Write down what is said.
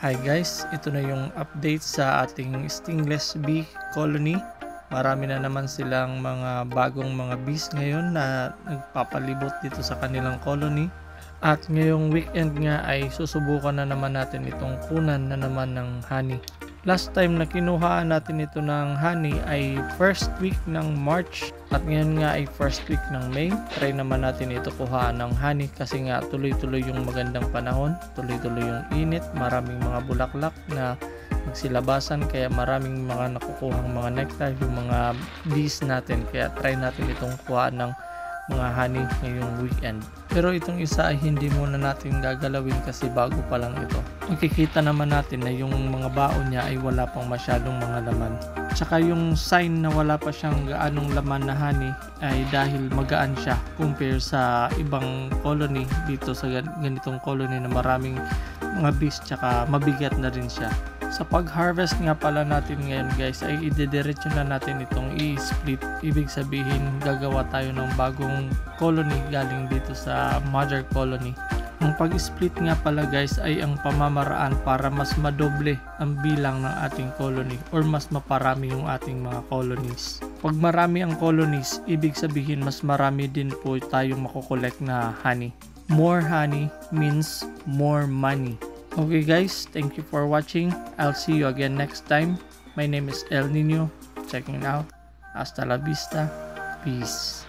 Hi guys, ito na yung update sa ating stingless bee colony. Marami na naman silang mga bagong mga bees ngayon na nagpapalibot dito sa kanilang colony. At ngayong weekend nga ay susubukan na naman natin itong kunan na naman ng honey. Last time na kinuhaan natin ito ng honey ay first week ng March at ngayon nga ay first week ng May. Try naman natin ito kuhaan ng honey kasi nga tuloy-tuloy yung magandang panahon, tuloy-tuloy yung init, maraming mga bulaklak na magsilabasan kaya maraming mga nakukuhang mga nectar yung mga bees natin, kaya try natin itong kuhaan ng mga honey ngayong weekend. Pero itong isa ay hindi muna natin gagalawin kasi bago pa lang ito. Makikita naman natin na yung mga baon niya ay wala pang masyadong mga laman. Tsaka yung sign na wala pa siyang gaanong laman na honey ay dahil magaan siya compare sa ibang colony dito sa ganitong colony na maraming mga bees tsaka mabigat na rin siya. Sa pag-harvest nga pala natin ngayon guys ay idediretso na natin itong i-split. Ibig sabihin gagawa tayo ng bagong colony galing dito sa mother colony. Ang pag-split nga pala guys ay ang pamamaraan para mas madoble ang bilang ng ating colony or mas maparami yung ating mga colonies. Pag marami ang colonies, ibig sabihin mas marami din po tayong makukolect na honey. More honey means more money. Okay guys, thank you for watching. I'll see you again next time. My name is El Nino. Checking out. Hasta la vista. Peace.